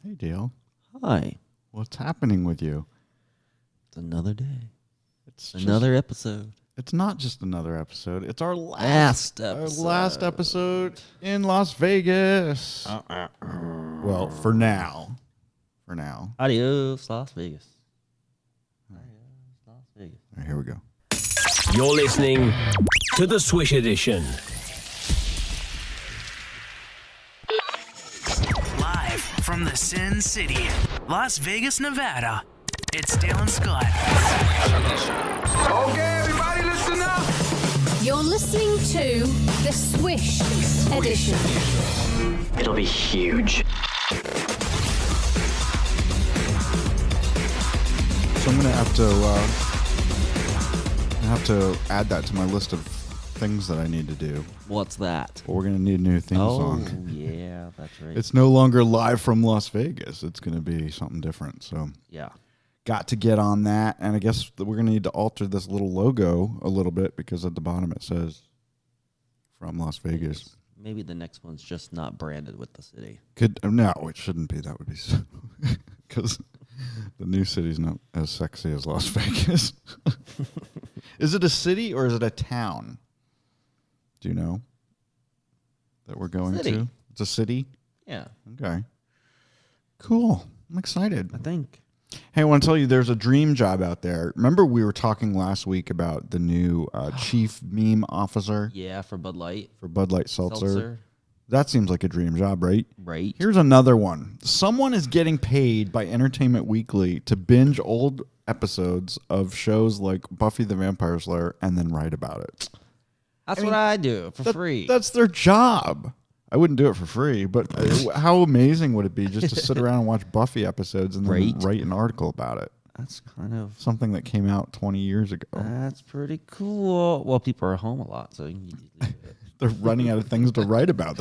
Hey, Dale. Hi. What's happening with you? It's another day. It's another episode. It's not just another episode. It's our last episode. Our last episode in Las Vegas. Well, for now. For now. Adios, Las Vegas. Adios, Las Vegas. All right, here we go. You're listening to the Swish Edition. Live from the Sin City, Las Vegas, Nevada. It's Dale and Scott. Okay, everybody listen up. You're listening to the Swish Edition. It'll be huge. So I'm gonna have to add that to my list of things that I need to do. What's that? But we're gonna need a new theme song. Oh, yeah, that's right. It's no longer live from Las Vegas. It's gonna be something different. So yeah. Got to get on that, and I guess that we're gonna need to alter this little logo a little bit because at the bottom it says from Las Vegas. Maybe the next one's just not branded with the city. No, it shouldn't be. That would be because the new city's not as sexy as Las Vegas. Is it a city or is it a town? Do you know that we're going to? It's a city? Yeah. Okay. Cool. I'm excited. I think. Hey, I want to tell you there's a dream job out there. Remember we were talking last week about the new chief meme officer? Yeah, for Bud Light. For Bud Light Seltzer. That seems like a dream job, right? Right. Here's another one. Someone is getting paid by Entertainment Weekly to binge old episodes of shows like Buffy the Vampire Slayer and then write about it. That's what I do for free. That's their job. I wouldn't do it for free, but how amazing would it be just to sit around and watch Buffy episodes and then write an article about it? That's kind of something that came out 20 years ago. That's pretty cool. Well, people are home a lot, so you can do it. They're running out of things to write about.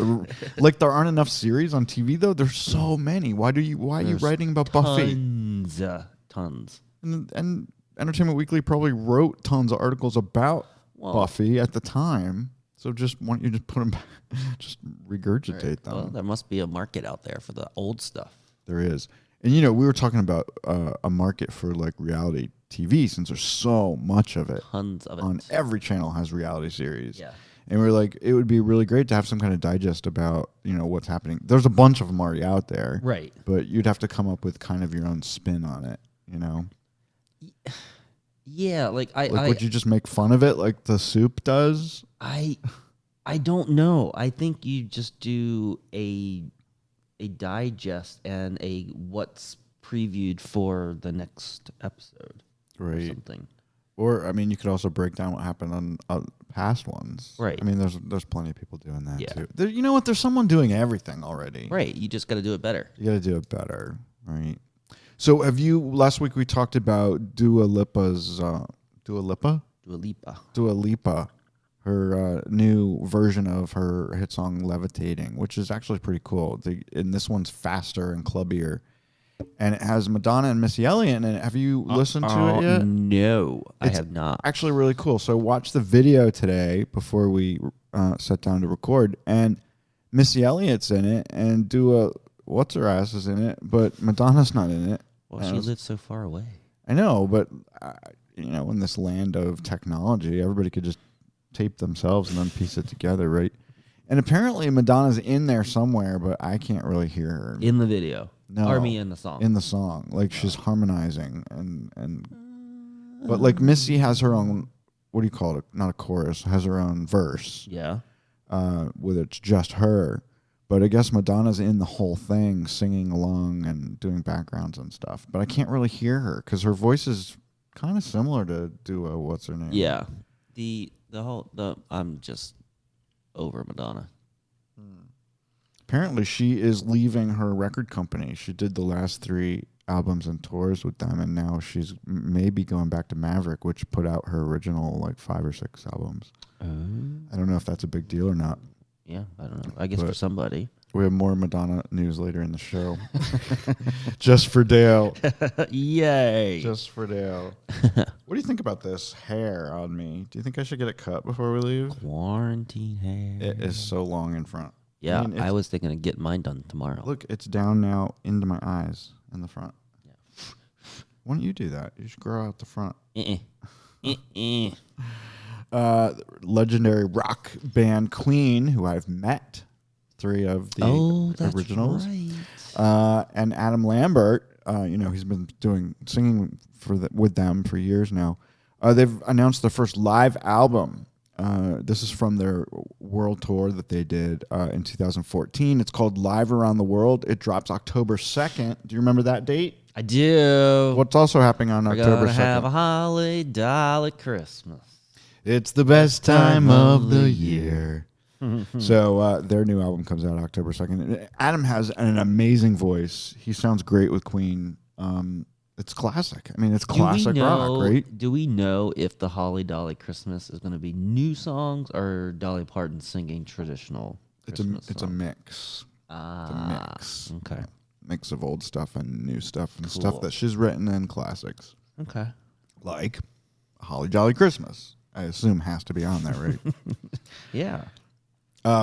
Like there aren't enough series on TV though. There's so many. Why are you writing about Buffy? Tons. And Entertainment Weekly probably wrote tons of articles about Buffy at the time. So why don't you just put them back, just regurgitate them. Well, there must be a market out there for the old stuff. There is. And we were talking about a market for like reality TV since there's so much of it. Tons of it. On every channel has reality series. Yeah. And we're like, it would be really great to have some kind of digest about, what's happening. There's a bunch of them already out there. Right. But you'd have to come up with kind of your own spin on it, Yeah, would you just make fun of it like The Soup does? I don't know. I think you just do a digest and a what's previewed for the next episode. Right. Or something. Or, you could also break down what happened on past ones. Right. There's plenty of people doing that, too. You know what? There's someone doing everything already. Right. You just got to do it better. You got to do it better. Right. So last week we talked about Dua Lipa's, Dua Lipa, her new version of her hit song Levitating, which is actually pretty cool. And this one's faster and clubbier. And it has Madonna and Missy Elliott in it. Have you listened to it yet? No, I have not. Actually really cool. So I watched the video today before we sat down to record. And Missy Elliott's in it. And Dua, what's-her-ass is in it. But Madonna's not in it. Well, she lives so far away. I know, but, in this land of technology, everybody could just tape themselves and then piece it together, right? And apparently Madonna's in there somewhere, but I can't really hear her. In the video? No. Or in the song? In the song. Like, she's harmonizing. But, like, Missy has her own, what do you call it? Not a chorus. Has her own verse. Yeah. With it's just her. But I guess Madonna's in the whole thing, singing along and doing backgrounds and stuff. But I can't really hear her because her voice is kind of similar to Dua. What's her name? Yeah. I'm just over Madonna. Apparently, she is leaving her record company. She did the last 3 albums and tours with them, and now she's maybe going back to Maverick, which put out her original 5 or 6 albums. I don't know if that's a big deal or not. Yeah, I don't know. I guess for somebody. We have more Madonna news later in the show. Just for Dale. Yay. Just for Dale. What do you think about this hair on me? Do you think I should get it cut before we leave? Quarantine hair. It is so long in front. Yeah, mean, I was thinking of getting mine done tomorrow. Look, it's down now into my eyes in the front. Yeah. Why don't you do that? You should grow out the front. Legendary rock band Queen, who I've met, 3 of the originals. Right. And Adam Lambert, he's been singing with them for years now. They've announced their first live album. This is from their world tour that they did in 2014. It's called Live Around the World. It drops October 2nd. Do you remember that date? I do. What's also happening on October 2nd? We're gonna have a holly dolly Christmas. It's the best time of the year. So their new album comes out October 2nd. Adam has an amazing voice. He sounds great with Queen. It's classic. I mean, it's classic rock, right? Do we know if the Holly Dolly Christmas is going to be new songs or Dolly Parton singing traditional Christmas It's a songs? mix. It's a mix. Okay. Mix of old stuff and new stuff and Cool. stuff that she's written and classics. Okay. Like Holly Jolly Christmas. I assume has to be on there, right? Yeah.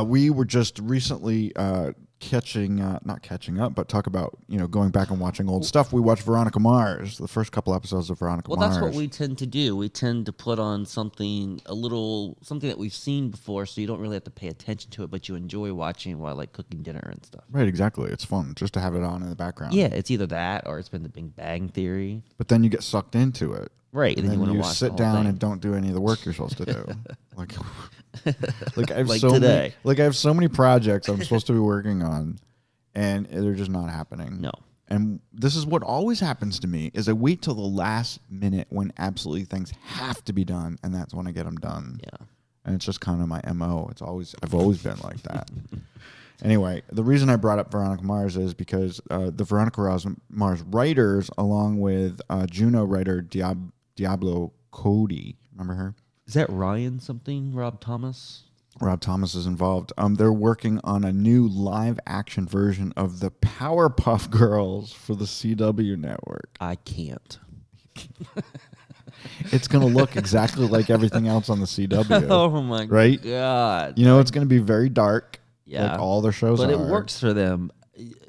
We were just recently not catching up, but talk about, going back and watching old stuff. We watched Veronica Mars, the first couple episodes of Veronica Mars. Well, that's what we tend to do. We tend to put on something that we've seen before, so you don't really have to pay attention to it, but you enjoy watching while like cooking dinner and stuff. Right, exactly. It's fun just to have it on in the background. Yeah, it's either that or it's been the Big Bang Theory. But then you get sucked into it. Right, And then you you watch sit the whole down thing. and don't do any of the work you're supposed to do. like I have Like so today. I have so many projects I'm supposed to be working on, and they're just not happening. No. And this is what always happens to me is I wait till the last minute when absolutely things have to be done, and that's when I get them done. Yeah. And it's just kind of my MO. I've always been like that. Anyway, the reason I brought up Veronica Mars is because the Veronica Mars writers, along with Juno writer Diablo Cody, remember her? Is that Ryan something? Rob Thomas? Rob Thomas is involved. They're working on a new live-action version of the Powerpuff Girls for the CW network. I can't. It's going to look exactly like everything else on the CW. Oh my Right? God. It's going to be very dark, Yeah. like all their shows But are. it works for them.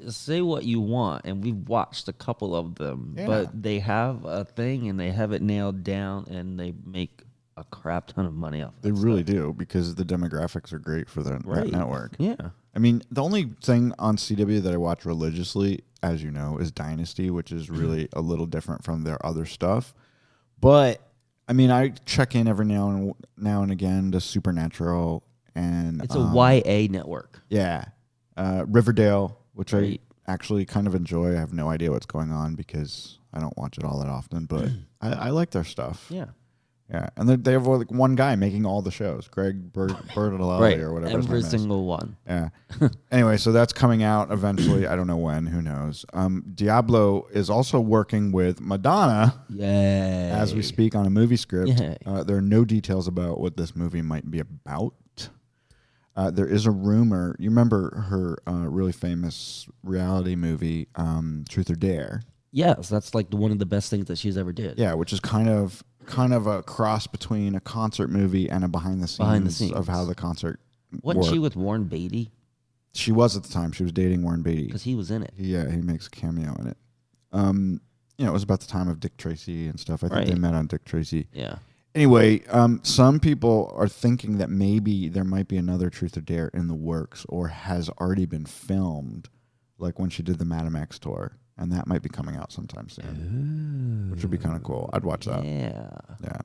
Say what you want, and we've watched a couple of them, Yeah. but they have a thing and they have it nailed down, and they make a crap ton of money off. They really do, because the demographics are great for that network. Yeah. I mean, the only thing on CW that I watch religiously, as you know, is Dynasty, which is really a little different from their other stuff. But I mean, I check in every now and again to Supernatural, and It's a YA network. Yeah, Riverdale, which Right. I actually kind of enjoy. I have no idea what's going on because I don't watch it all that often, but I like their stuff. Yeah. Yeah, and they have like one guy making all the shows, Greg Bertalelli Right. or whatever his Every name is. single one. Yeah. Anyway, so that's coming out eventually. I don't know when. Who knows? Diablo is also working with Madonna Yay. as we speak on a movie script. Yay. There are no details about what this movie might be about. There is a rumor. You remember her really famous reality movie, Truth or Dare? Yes, that's like one of the best things that she's ever did. Yeah, which is kind of a cross between a concert movie and a behind the scenes of how the concert Wasn't she worked. with Warren Beatty? She was at the time. She was dating Warren Beatty. Because he was in it. Yeah, he makes a cameo in it. It was about the time of Dick Tracy and stuff. I think they Right. met on Dick Tracy. Yeah. Anyway, some people are thinking that maybe there might be another Truth or Dare in the works or has already been filmed, like when she did the Madam X tour. And that might be coming out sometime soon, which would be kind of cool. I'd watch that. Yeah. Yeah.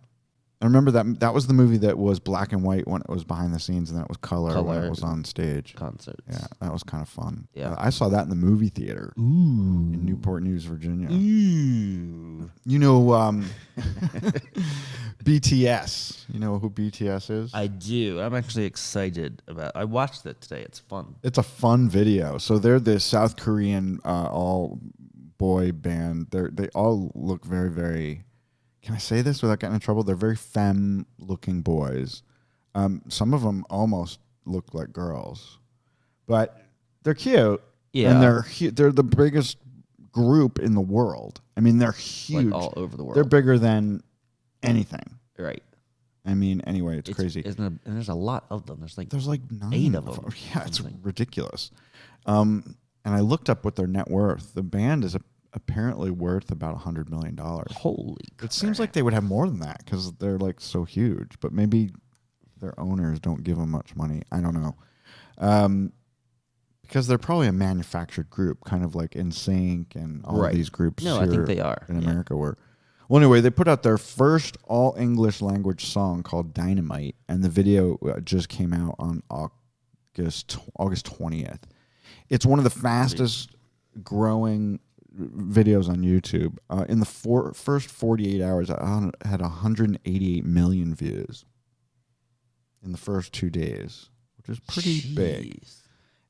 I remember that was the movie that was black and white when it was behind the scenes, and then it was color when it was on stage. Concerts. Yeah, that was kind of fun. Yeah. I saw that in the movie theater in Newport News, Virginia. Ooh. You know, BTS. You know who BTS is? I do. I'm actually excited about I watched it today. It's fun. It's a fun video. So they're the South Korean all boy band. They all look very, very. Can I say this without getting in trouble? They're very femme-looking boys. Some of them almost look like girls, but they're cute. Yeah. And they're the biggest group in the world. I mean, they're huge. Like all over the world. They're bigger than anything. Right. I mean, anyway, it's crazy. And there's a lot of them. There's like 9 8 of them. Yeah, it's ridiculous. And I looked up what their net worth. The band is apparently worth about $100 million. Holy crap. It seems like they would have more than that because they're like so huge. But maybe their owners don't give them much money. I don't know. Because they're probably a manufactured group, kind of like NSYNC and all of these groups. No, I think they are. In America were. Well, anyway, they put out their first all-English language song called Dynamite, and the video just came out on August 20th. It's one of the fastest growing videos on YouTube. In the first 48 hours, it had 188 million views in the first 2 days, which is pretty big.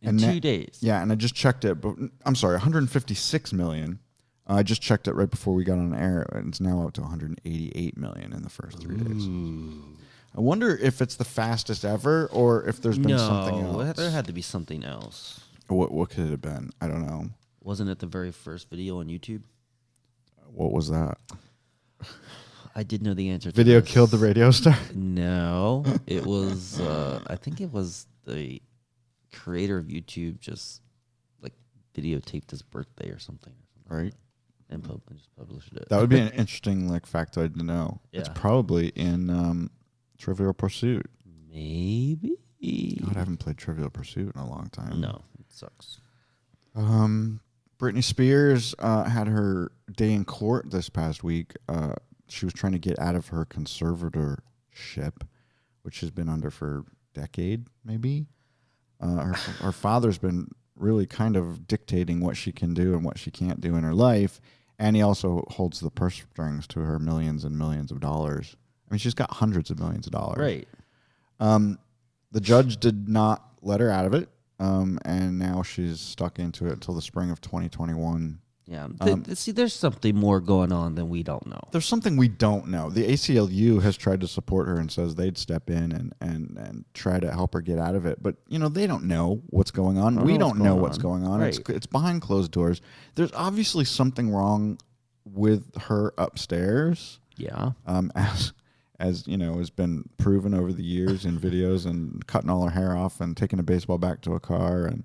In 2 days? Yeah, and I just checked it. But I'm sorry, 156 million. I just checked it right before we got on air, and it's now up to 188 million in the first 3 days. I wonder if it's the fastest ever, or if there's been something else. No, there had to be something else. What could it have been? I don't know. Wasn't it the very first video on YouTube? What was that? I did know the answer to Video this. killed the radio star? No, it was, I think it was the creator of YouTube just like videotaped his birthday or something. Right. And just published it. That would be an interesting factoid to know. Yeah. It's probably in Trivial Pursuit. Maybe. God, I haven't played Trivial Pursuit in a long time. No, it sucks. Britney Spears had her day in court this past week. She was trying to get out of her conservatorship, which has been under for a decade, maybe. Her father's been really kind of dictating what she can do and what she can't do in her life, and he also holds the purse strings to her millions and millions of dollars. I mean, she's got hundreds of millions of dollars. Right. The judge did not let her out of it, and now she's stuck into it until the spring of 2021. Yeah. See, there's something more going on than we don't know. There's something we don't know. The ACLU has tried to support her and says they'd step in and try to help her get out of it. But, they don't know what's going on. We don't know what's going on. Right. It's behind closed doors. There's obviously something wrong with her upstairs. Yeah. As has been proven over the years in videos, and cutting all her hair off and taking a baseball bat to a car, and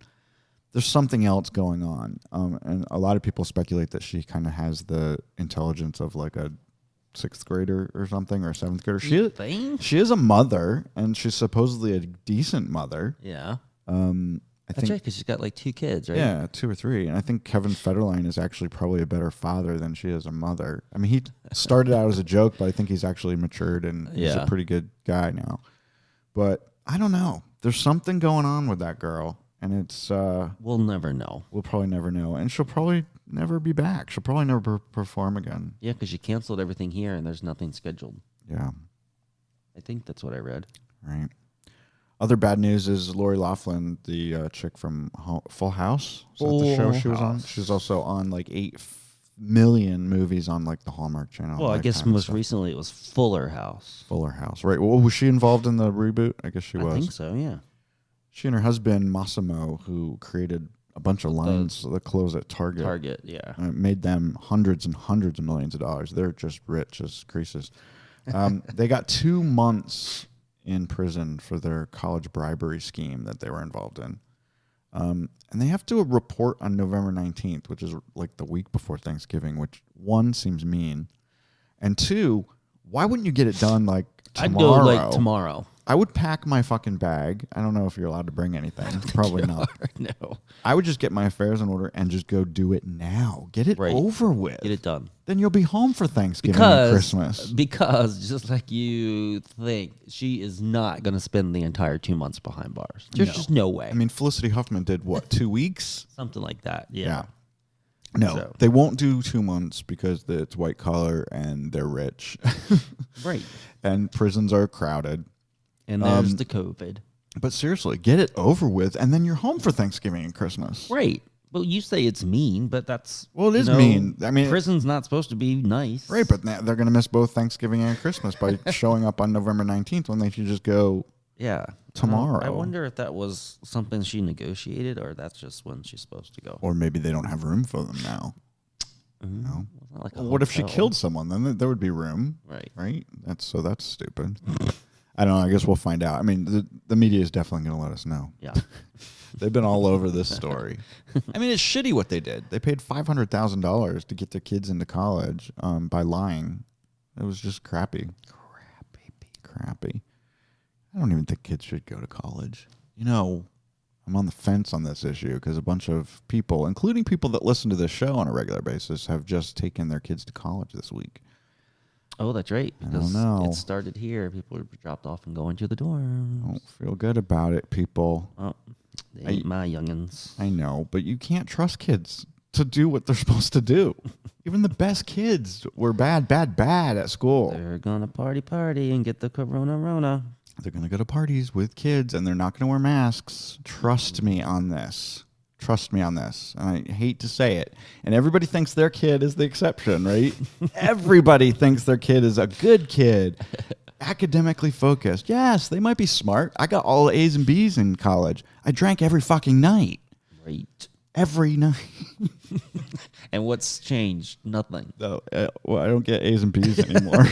there's something else going on. And a lot of people speculate that she kind of has the intelligence of like a 6th grader or something, or a 7th grader. She is a mother, and she's supposedly a decent mother. Yeah. I That's think, right, because she's got like 2 kids, right? Yeah, 2 or 3. And I think Kevin Federline is actually probably a better father than she is a mother. I mean, he started out as a joke, but I think he's actually matured, and he's a pretty good guy now. But I don't know. There's something going on with that girl, and it's... we'll never know. We'll probably never know. And she'll probably never be back. She'll probably never perform again. Yeah, because you canceled everything here, and there's nothing scheduled. Yeah. I think that's what I read. Right. Other bad news is Lori Laughlin, the chick from Full House. Is that the show she was on? She's also on like 8 million movies on like the Hallmark Channel. Well, I guess most recently it was Fuller House. Fuller House, right. Well, was she involved in the reboot? I guess she was. I think so, yeah. She and her husband, Massimo, who created a bunch of lines that close at Target. Target, yeah. Made them hundreds and hundreds of millions of dollars. They're just rich as creases. They got 2 months in prison for their college bribery scheme that they were involved in. And they have to report on November 19th, which is like the week before Thanksgiving, which 1 seems mean. And 2, why wouldn't you get it done like tomorrow? I'd go like tomorrow. I would pack my fucking bag. I don't know if you're allowed to bring anything. Probably not. No. I would just get my affairs in order and just go do it now. Get it over with. Get it done. Then you'll be home for Thanksgiving and Christmas. Because just like you think, she is not going to spend the entire 2 months behind bars. There's just no way. I mean, Felicity Huffman did what, 2 weeks? Something like that. Yeah. No, they won't do 2 months because it's white collar and they're rich. Right. And prisons are crowded. And there's the COVID. But seriously, get it over with, and then you're home for Thanksgiving and Christmas. Right. Well, you say it's mean, but that's... Well, it is mean. I mean, prison's not supposed to be nice. Right, but they're going to miss both Thanksgiving and Christmas by showing up on November 19th when they should just go tomorrow. I wonder if that was something she negotiated, or that's just when she's supposed to go. Or maybe they don't have room for them now. No. Not like a Well, what if she hotel. killed someone? Then there would be room. Right. Right? That's stupid. I don't know. I guess we'll find out. I mean, the media is definitely going to let us know. Yeah. They've been all over this story. I mean, it's shitty what they did. They paid $500,000 to get their kids into college by lying. It was just crappy. Crappy. I don't even think kids should go to college. You know, I'm on the fence on this issue because a bunch of people, including people that listen to this show on a regular basis, have just taken their kids to college this week. Oh, that's right. I don't Because know. it started here. People were dropped off and going to the dorms. Don't feel good about it, people. Oh, they ain't my youngins. I know, but you can't trust kids to do what they're supposed to do. Even the best kids were bad at school. They're gonna party and get the corona. They're going to go to parties with kids, and they're not going to wear masks. Trust me on this. And I hate to say it. And everybody thinks their kid is the exception, right? Everybody thinks their kid is a good kid. Academically focused. Yes, they might be smart. I got all A's and B's in college. I drank every fucking night. Right. Every night. And what's changed? Nothing. No, well, I don't get A's and B's anymore.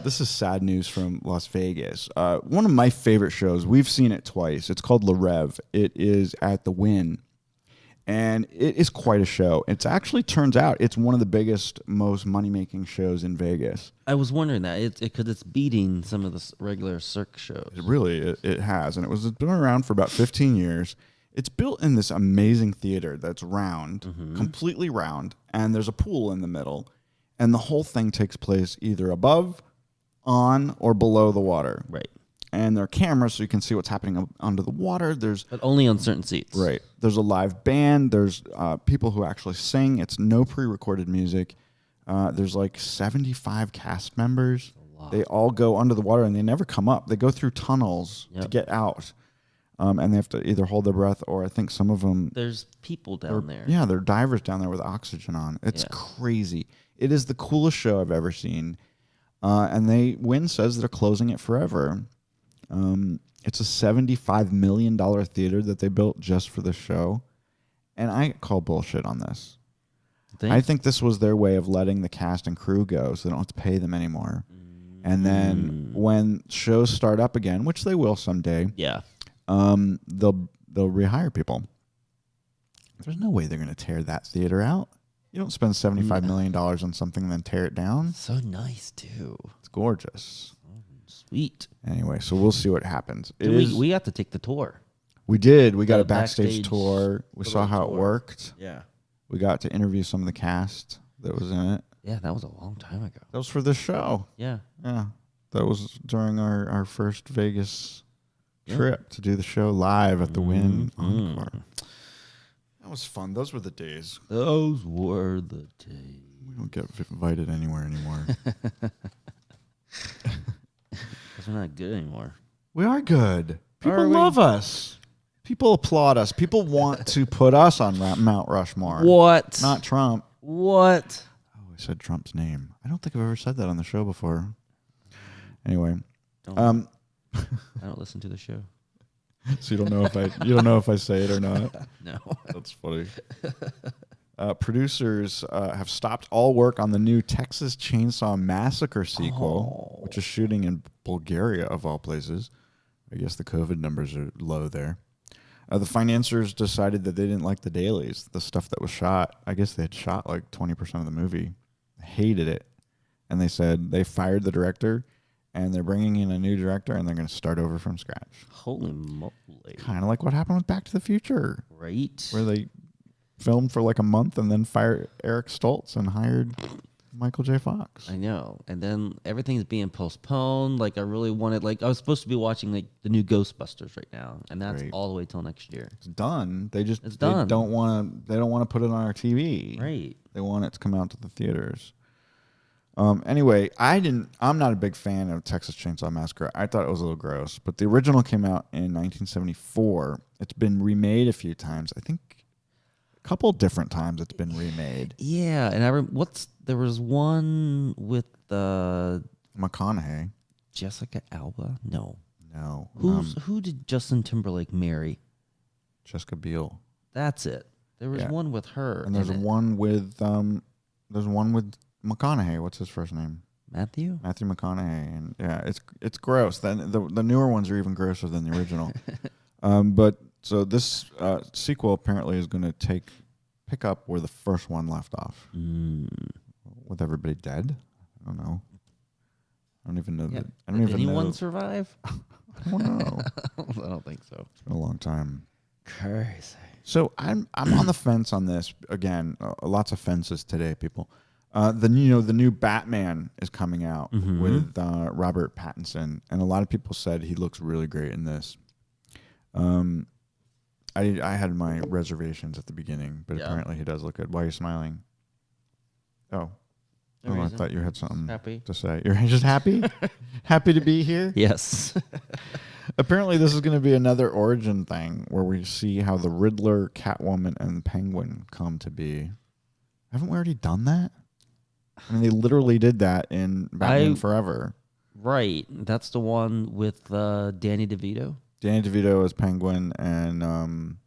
This is sad news from Las Vegas. One of my favorite shows. We've seen it twice. It's called Rêve. It is at the Wynn. And it is quite a show. It's actually turns out it's one of the biggest, most money-making shows in Vegas. I was wondering that because it's beating some of the regular cirque shows. It has. And it's been around for about 15 years. It's built in this amazing theater that's round, completely round, and there's a pool in the middle. And the whole thing takes place either above, on, or below the water. Right. And there are cameras so you can see what's happening under the water. But only on certain seats. Right. There's a live band. There's people who actually sing. It's no pre-recorded music. There's like 75 cast members. They all go under the water and they never come up. They go through tunnels to get out. And they have to either hold their breath or I think some of them... There's people down there. Yeah, there are divers down there with oxygen on. It's crazy. It is the coolest show I've ever seen. And Wynn says they're closing it forever. It's a $75 million theater that they built just for the show. And I call bullshit on this. I think this was their way of letting the cast and crew go so they don't have to pay them anymore. And then when shows start up again, which they will someday, they'll rehire people. There's no way they're going to tear that theater out. You don't spend $75 million on something and then tear it down. So nice, too. It's gorgeous. Sweet. Anyway, so we'll see what happens. We got to take the tour. We did. We got a backstage backstage tour. We saw how it worked. Yeah. We got to interview some of the cast that was in it. Yeah, that was a long time ago. That was for this show. Yeah. Yeah. That was during our first Vegas trip to do the show live at the Wynn Encore. That was fun. Those were the days. Those were the days. We don't get invited anywhere anymore. Because we're not good anymore. We are good. People love us. People applaud us. People want to put us on Mount Rushmore. What? Not Trump. What? Oh, I said Trump's name. I don't think I've ever said that on the show before. Anyway, I don't listen to the show. So you don't know if I say it or not. No. That's funny. Producers have stopped all work on the new Texas Chainsaw Massacre sequel, which is shooting in Bulgaria, of all places. I guess the COVID numbers are low there. The financiers decided that they didn't like the dailies, the stuff that was shot. I guess they had shot like 20% of the movie. Hated it. And they said they fired the director, and they're bringing in a new director, and they're going to start over from scratch. Holy moly. Kind of like what happened with Back to the Future. Right. Where they filmed for like a month and then fired Eric Stoltz and hired Michael J. Fox. I know. And then everything's being postponed. Like I really wanted, I was supposed to be watching like the new Ghostbusters right now, and that's all the way till next year. It's done. They done. don't want to put it on our TV. Right. They want it to come out to the theaters. Anyway, I'm not a big fan of Texas Chainsaw Massacre. I thought it was a little gross, but the original came out in 1974. It's been remade a few times. I think a couple different times it's been remade. Yeah, and there was one with McConaughey. Jessica Alba? No. No. Who did Justin Timberlake marry? Jessica Biel. That's it. There was one with her. And there's one with McConaughey. What's his first name? Matthew McConaughey. And yeah, it's gross. Then the newer ones are even grosser than the original. But so this sequel apparently is going to pick up where the first one left off. With everybody dead? I don't know. I don't even know that. I don't even know. Anyone survive? I don't know. I don't think so. It's been a long time. Crazy. So I'm on the fence on this again. Lots of fences today, people. The new Batman is coming out with Robert Pattinson, and a lot of people said he looks really great in this. I had my reservations at the beginning, but apparently he does look good. Why are you smiling? Oh, I thought you had something to say. You're just happy? Happy to be here? Yes. Apparently, this is going to be another origin thing where we see how the Riddler, Catwoman, and Penguin come to be. Haven't we already done that? I mean, they literally did that in Batman Forever. Right. That's the one with Danny DeVito. Danny DeVito as Penguin and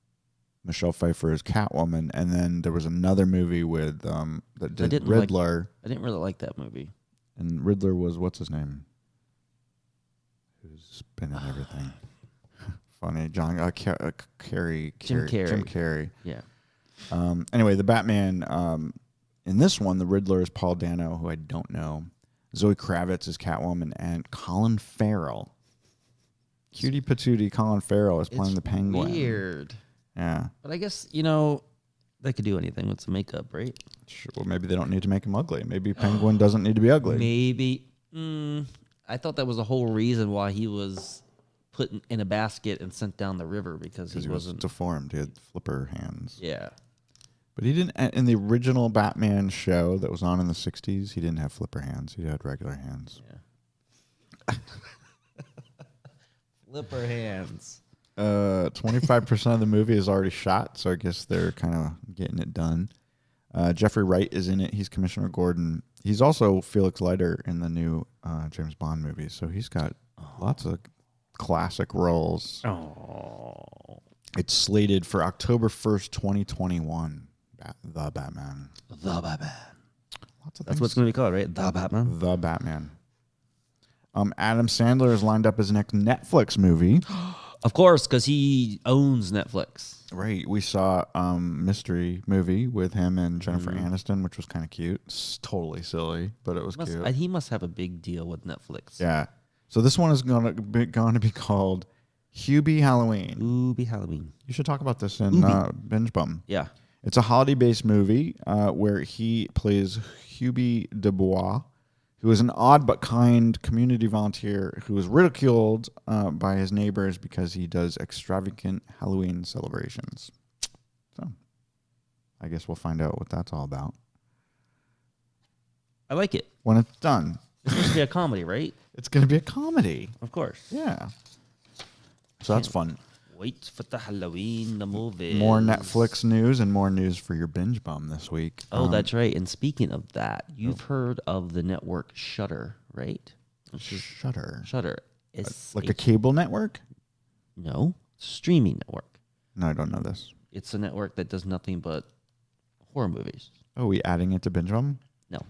Michelle Pfeiffer as Catwoman. And then there was another movie with that did Riddler. I didn't really like that movie. And Riddler was, what's his name? Who's been in everything. Funny. Jim Carrey. Yeah. Anyway, the Batman, in this one, the Riddler is Paul Dano, who I don't know. Zoe Kravitz is Catwoman, and Colin Farrell. Cutie patootie Colin Farrell is playing the Penguin. Weird. Yeah. But I guess, they could do anything with some makeup, right? Sure. Well, maybe they don't need to make him ugly. Maybe Penguin doesn't need to be ugly. Maybe. I thought that was the whole reason why he was put in a basket and sent down the river because he wasn't deformed. He had flipper hands. Yeah. But he didn't, in the original Batman show that was on in the 60s, he didn't have flipper hands. He had regular hands. Yeah. Flipper hands. 25% of the movie is already shot, so I guess they're kind of getting it done. Jeffrey Wright is in it. He's Commissioner Gordon. He's also Felix Leiter in the new James Bond movie, so he's got lots of classic roles. Oh. It's slated for October 1st, 2021. The Batman. The Batman. Lots of That's things. what's going to be called, right? The Batman. The Batman. Adam Sandler is lined up his next Netflix movie. Of course, because he owns Netflix. Right. We saw mystery movie with him and Jennifer Aniston, which was kind of cute. It's totally silly, but it was cute. He must have a big deal with Netflix. Yeah. So this one is going to be called Hubie Halloween. Hubie Halloween. You should talk about this in Binge Bum. Yeah. It's a holiday-based movie where he plays Hubie Dubois, who is an odd but kind community volunteer who is ridiculed by his neighbors because he does extravagant Halloween celebrations. So, I guess we'll find out what that's all about. I like it. When it's done. It's supposed to be a comedy, right? It's going to be a comedy. Of course. Yeah. So that's fun. Wait for the Halloween, the movie. More Netflix news and more news for your Binge Bum this week. Oh, that's right. And speaking of that, you've heard of the network Shudder, right? Shudder. Shudder. It's like a cable network? No, streaming network. No, I don't know this. It's a network that does nothing but horror movies. Oh, are we adding it to Binge Bum? No.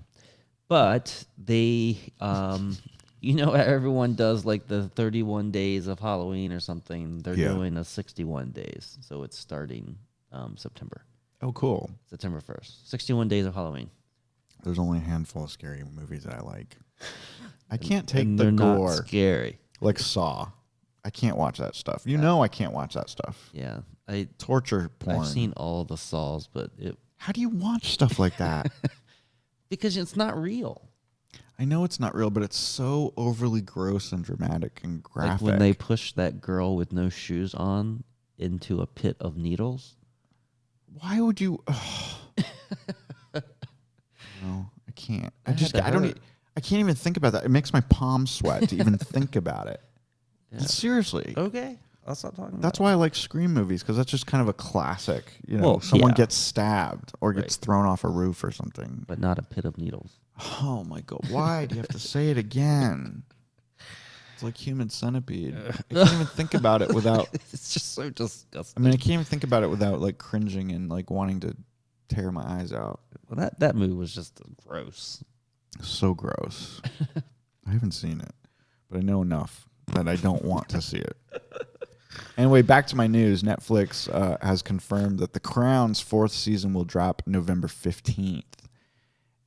But they, everyone does like the 31 days of Halloween or something. They're doing a 61 days. So it's starting September. Oh, cool. September 1st. 61 days of Halloween. There's only a handful of scary movies that I like. I can't take the they're gore. Not scary. Like Saw. I can't watch that stuff. I can't watch that stuff. Yeah. Torture porn. I've seen all the Saws, but How do you watch stuff like that? Because it's not real. I know it's not real, but it's so overly gross and dramatic and graphic. Like when they push that girl with no shoes on into a pit of needles. Why would you? No, I can't. I can't even think about that. It makes my palms sweat to even think about it. Yeah. Seriously. Okay. I'll stop talking about That's why I like Scream movies, because that's just kind of a classic. Someone gets stabbed or gets thrown off a roof or something. But not a pit of needles. Oh, my God. Why do you have to say it again? It's like Human Centipede. I can't even think about it without... It's just so disgusting. I mean, I can't even think about it without like cringing and like wanting to tear my eyes out. Well, that movie was just gross. So gross. I haven't seen it, but I know enough that I don't want to see it. Anyway, back to my news. Netflix has confirmed that The Crown's 4th season will drop November 15th.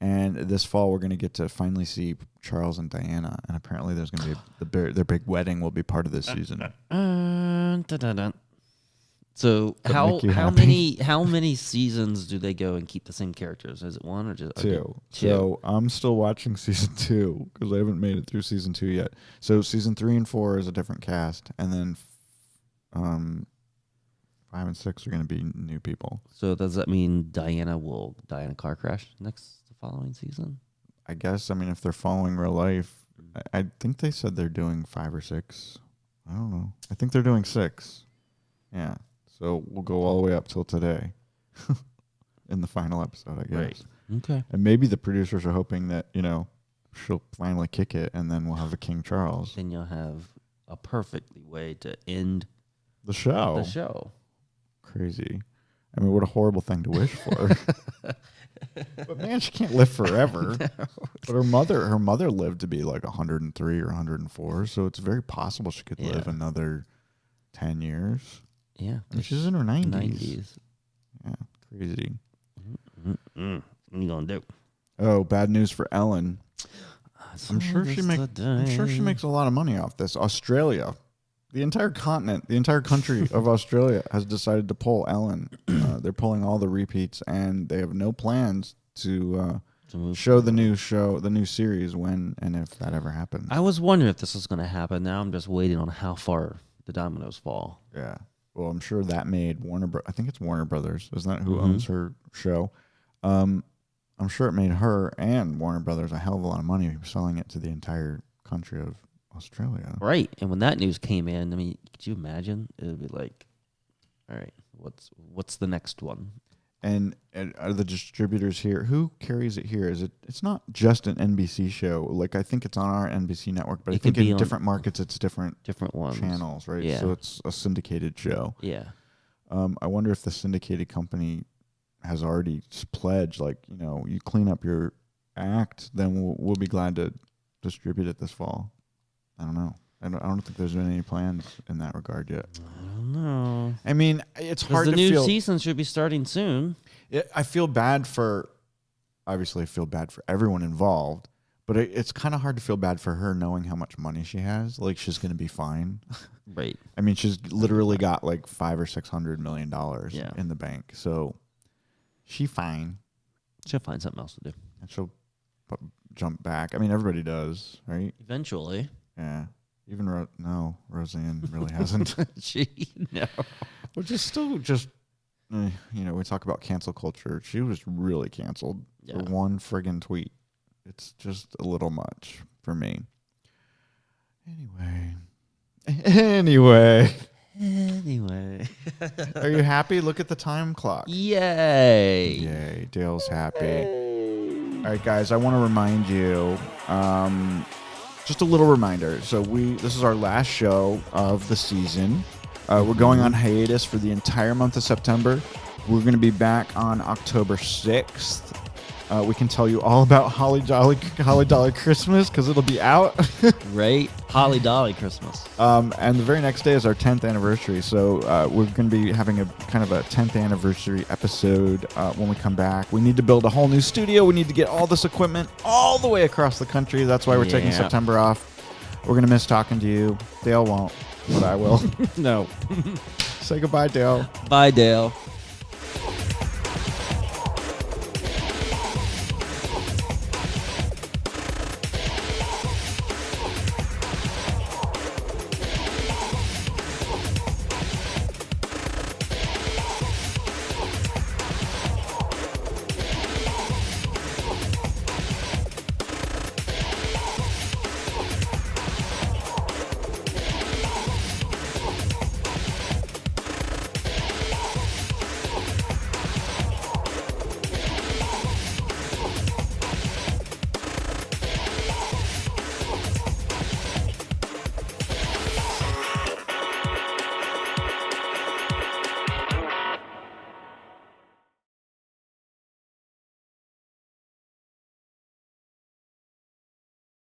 And this fall, we're going to get to finally see Charles and Diana. And apparently there's going to be their big wedding will be part of this season. So how many seasons do they go and keep the same characters? Is it one or just two? So I'm still watching season 2 because I haven't made it through season 2 yet. So season 3 and 4 is a different cast, and then 5 and 6 are going to be new people. So does that mean Diana will die in a car crash the following season? I guess. I mean, if they're following real life, I think they said they're doing 5 or 6. I don't know. I think they're doing 6. Yeah. So we'll go all the way up till today in the final episode, I guess. Right. Okay. And maybe the producers are hoping that, she'll finally kick it and then we'll have a King Charles. Then you'll have a perfect way to end the show. Crazy. I mean, what a horrible thing to wish for. But man, she can't live forever. No. But her mother lived to be like 103 or 104, so it's very possible she could live another 10 years. Yeah. I mean, she's in her 90s. 90s. Yeah, crazy. What are you going to do? Oh, bad news for Ellen. I'm sure she makes a lot of money off this. Australia, the entire continent, the entire country of Australia has decided to pull Ellen. They're pulling all the repeats, and they have no plans to show the new series when and if that ever happens. I was wondering if this was going to happen. Now I'm just waiting on how far the dominoes fall. Yeah. Well, I'm sure that made I think it's Warner Brothers. Isn't that who owns her show? I'm sure it made her and Warner Brothers a hell of a lot of money selling it to the entire country of Australia. Right. And when that news came in, I mean, could you imagine? It would be like, all right, what's the next one? And are the distributors here? Who carries it here? It's not just an NBC show. Like, I think it's on our NBC network, but I think in different markets it's different ones. Channels, right? Yeah. So it's a syndicated show. Yeah. I wonder if the syndicated company has already pledged, like, you clean up your act, then we'll be glad to distribute it this fall. I don't know. I don't think there's been any plans in that regard yet. I don't know. I mean, it's hard to feel. The new season should be starting soon. I feel bad for everyone involved, but it's kind of hard to feel bad for her knowing how much money she has. Like, she's going to be fine. Right. I mean, she's literally got like $500 or $600 million in the bank. So she's fine. She'll find something else to do. And she'll jump back. I mean, everybody does, right? Eventually. Yeah. Even Roseanne really hasn't. No. Which is still just, we talk about cancel culture. She was really canceled for one friggin' tweet. It's just a little much for me. Anyway. Are you happy? Look at the time clock. Yay. Dale's happy. All right, guys, I want to remind you, just a little reminder. So this is our last show of the season. We're going on hiatus for the entire month of September. We're going to be back on October 6th. We can tell you all about Holly Dolly Christmas because it'll be out. Right? Holly Dolly Christmas. And the very next day is our 10th anniversary. So we're going to be having a kind of a 10th anniversary episode when we come back. We need to build a whole new studio. We need to get all this equipment all the way across the country. That's why we're taking September off. We're going to miss talking to you. Dale won't, but I will. No. Say goodbye, Dale. Bye, Dale.